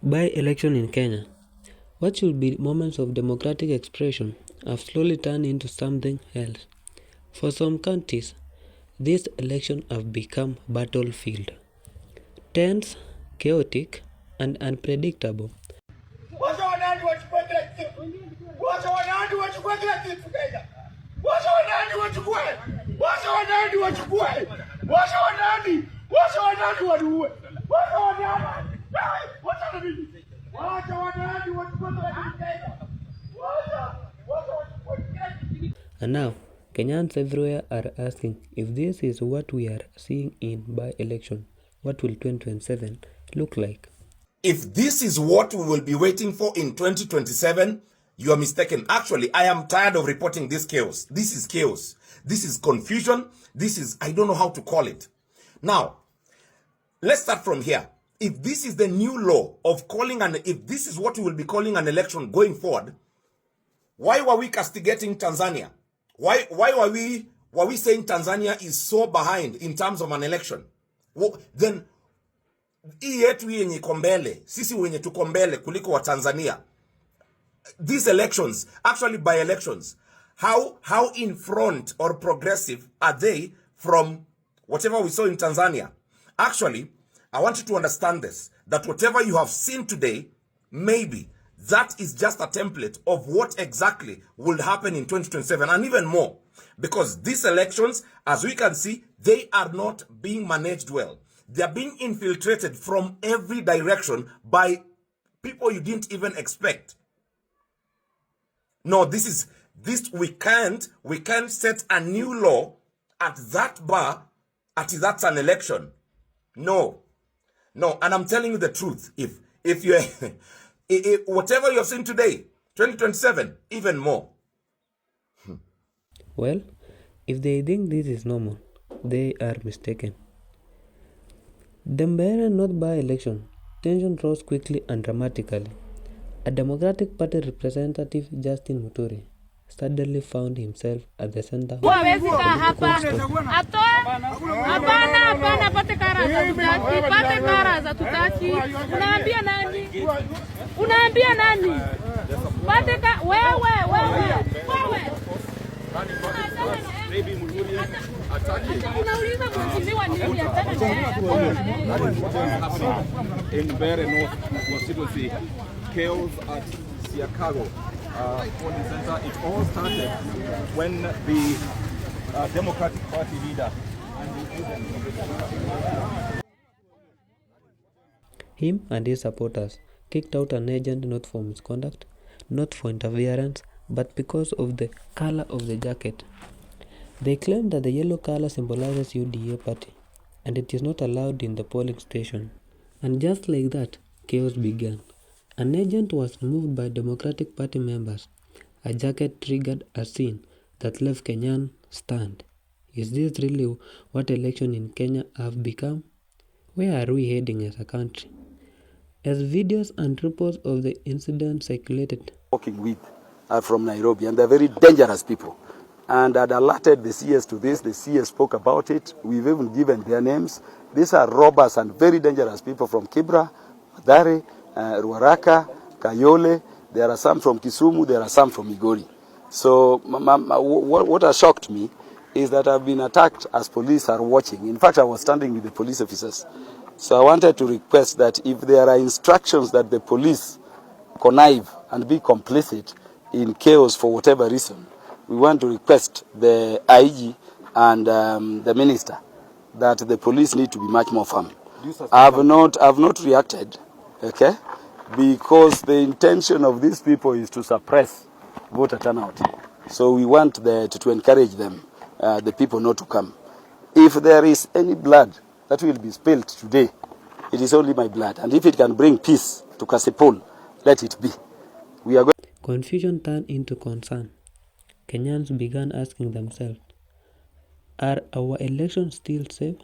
By-election in Kenya. What should be moments of democratic expression have slowly turned into something else. For some counties, these elections have become battlefield. Tense, chaotic, and unpredictable. And now, Kenyans everywhere are asking, if this is what we are seeing in by-election, what will 2027 look like? If this is what we will be waiting for in 2027, you are mistaken. Actually, I am tired of reporting this chaos. This is chaos. This is confusion. This is, I don't know how to call it. Now, let's start from here. If this is the new law of calling, and if this is what we will be calling an election going forward, why were we castigating Tanzania? Why were we saying Tanzania is so behind in terms of an election? Well, then hii yetu yenye kombele, sisi wenye tukombele kuliko wa Tanzania. These elections, actually by elections, how in front or progressive are they from whatever we saw in Tanzania? Actually, I want you to understand this, that whatever you have seen today, maybe that is just a template of what exactly will happen in 2027 and even more. Because these elections, as we can see, they are not being managed well. They are being infiltrated from every direction by people you didn't even expect. No, this we can't set a new law at that bar, that's an election. No, and I'm telling you the truth. If you whatever you have seen today, 2027, even more. Well, if they think this is normal, they are mistaken. The Mbeere North by-election, tension rose quickly and dramatically. A Democratic Party representative, Justin Muturi, suddenly found himself at the center of in Mbeere North constituency, chaos at Siakago polling center. It all started when the Democratic Party leader him and his supporters kicked out an agent not for misconduct, not for interference, but because of the color of the jacket. They claimed that the yellow color symbolizes UDA party, and it is not allowed in the polling station. And just like that, chaos began. An agent was removed by Democratic Party members. A jacket triggered a scene that left Kenyan stunned. Is this really what elections in Kenya have become? Where are we heading as a country? As videos and reports of the incident circulated, working with are from Nairobi, and they're very dangerous people. And I'd alerted the CS to this. The CS spoke about it. We've even given their names. These are robbers and very dangerous people from Kibra, Mathare, Ruaraka, Kayole. There are some from Kisumu. There are some from Migori. So what has shocked me is that I've been attacked as police are watching. In fact, I was standing with the police officers. So I wanted to request that if there are instructions that the police connive and be complicit in chaos for whatever reason, we want to request the IG and the minister that the police need to be much more firm. I've not reacted, okay, because the intention of these people is to suppress voter turnout. So we want to encourage them, the people not to come. If there is any blood that will be spilled today, it is only my blood. And if it can bring peace to Kasipul, let it be. We are going. Confusion turned into concern. Kenyans began asking themselves, are our elections still safe?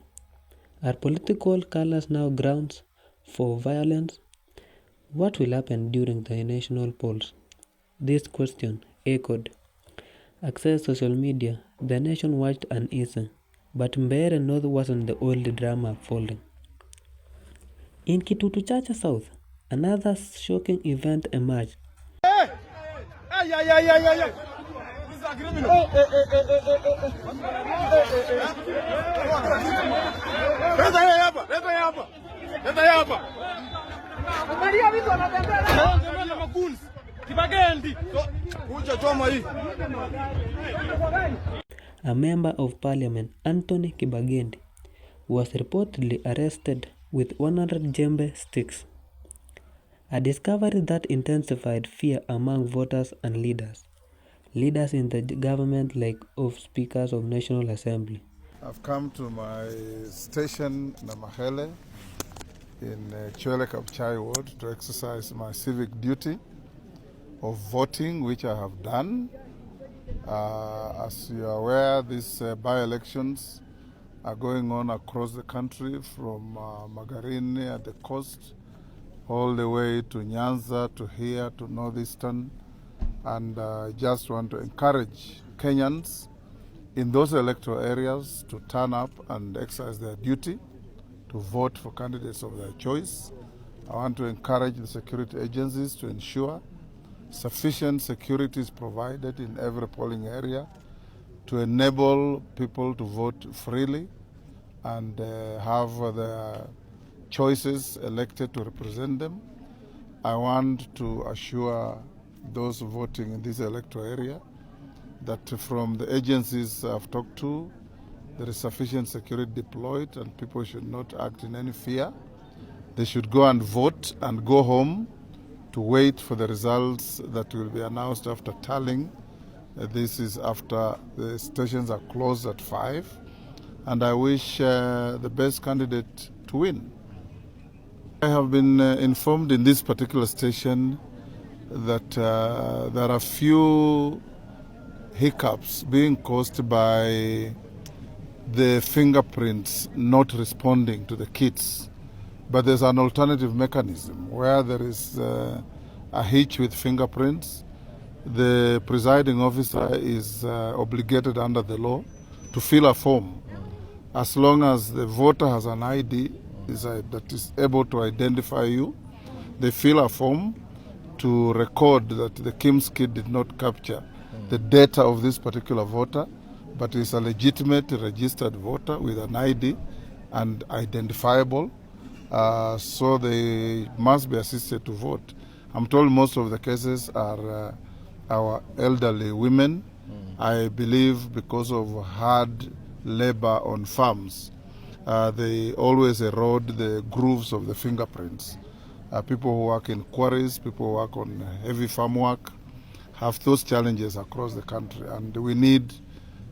Are political colors now grounds for violence? What will happen during the national polls? This question echoed. Access social media, the nation watched uneasy, but Mbeere North wasn't the only drama folding. In Kitutu Chacha South, another shocking event emerged. A member of parliament, Anthony Kibagendi, was reportedly arrested with 100 djembe sticks, a discovery that intensified fear among voters and leaders in the government like of speakers of National Assembly. I've come to my station Namahele in Chwele Kapchai ward to exercise my civic duty of voting, which I have done. As you are aware, these by-elections are going on across the country from Magarini at the coast all the way to Nyanza, to here, to Northeastern. And I just want to encourage Kenyans in those electoral areas to turn up and exercise their duty to vote for candidates of their choice. I want to encourage the security agencies to ensure sufficient security is provided in every polling area to enable people to vote freely and have their choices elected to represent them. I want to assure those voting in this electoral area that from the agencies I've talked to, there is sufficient security deployed and people should not act in any fear. They should go and vote and go home to wait for the results that will be announced after tallying. This is after the stations are closed at 5. And I wish the best candidate to win. I have been informed in this particular station that there are few hiccups being caused by the fingerprints not responding to the kits. But there's an alternative mechanism where there is a hitch with fingerprints. The presiding officer is obligated under the law to fill a form. As long as the voter has an ID that is able to identify you, they fill a form to record that the KIMS kit did not capture the data of this particular voter, but is a legitimate registered voter with an ID and identifiable, so they must be assisted to vote. I'm told most of the cases are our elderly women. I believe because of hard labor on farms, they always erode the grooves of the fingerprints. People who work in quarries, people who work on heavy farm work, have those challenges across the country, and we need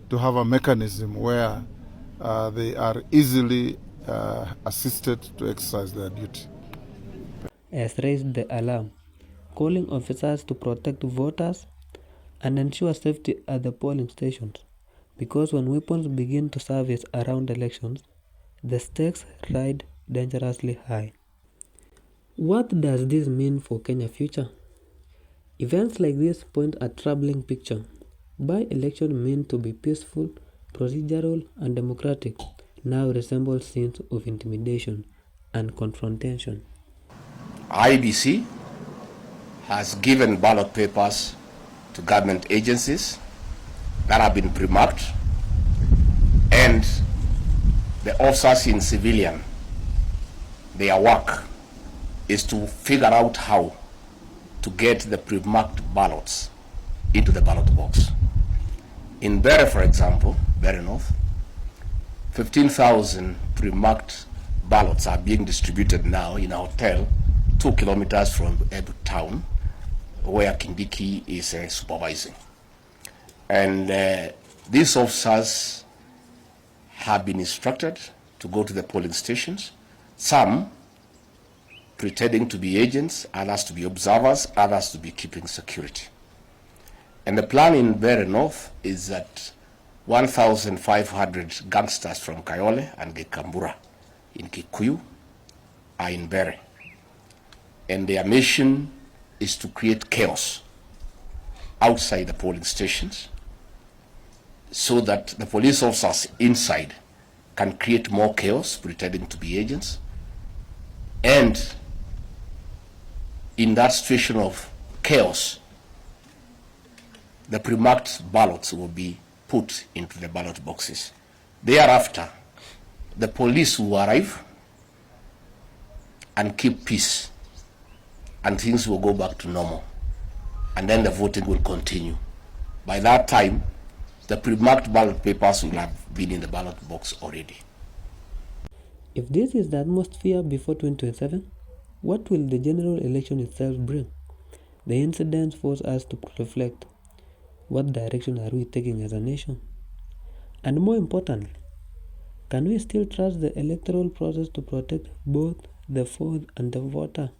to have a mechanism where they are easily assisted to exercise their duty. Has raised the alarm, calling officers to protect voters and ensure safety at the polling stations, because when weapons begin to surface around elections, the stakes ride dangerously high. What does this mean for Kenya's future? Events like this point a troubling picture. By-elections meant to be peaceful, procedural, and democratic now resemble scenes of intimidation and confrontation. IBC has given ballot papers to government agencies that have been pre-marked, and the officers in civilian, their work is to figure out how to get the pre-marked ballots into the ballot box. In Bere, for example, Bere North, 15,000 pre-marked ballots are being distributed now in a hotel 2 kilometers from Ebu town, where Kindiki is supervising. And these officers have been instructed to go to the polling stations, some pretending to be agents, others to be observers, others to be keeping security. And the plan in Bere North is that 1,500 gangsters from Kayole and Gekambura in Kikuyu are in Bere. And their mission is to create chaos outside the polling stations so that the police officers inside can create more chaos, pretending to be agents, and in that situation of chaos, the pre-marked ballots will be put into the ballot boxes. Thereafter, the police will arrive and keep peace, and things will go back to normal, and then the voting will continue. By that time, the pre-marked ballot papers will have been in the ballot box already. If this is the atmosphere before 2027, what will the general election itself bring? The incidents force us to reflect. What direction are we taking as a nation? And more importantly, can we still trust the electoral process to protect both the vote and the voter?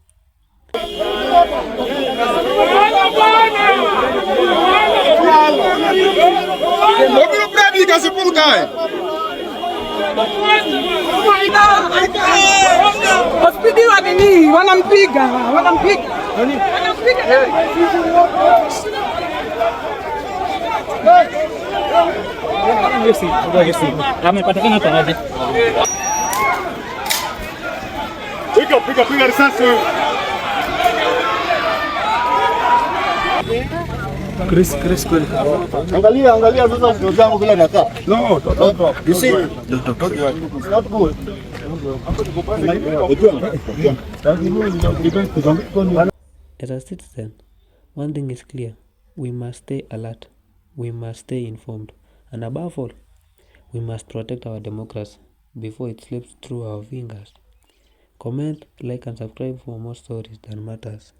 Piga risasi wewe. Chris kweli. Angalia sasa ndio zangu bila nakaa. No, you see. It's not good. As a citizen, one thing is clear. We must stay alert. We must stay informed. And above all, we must protect our democracy before it slips through our fingers. Comment, like and subscribe for more stories that matters.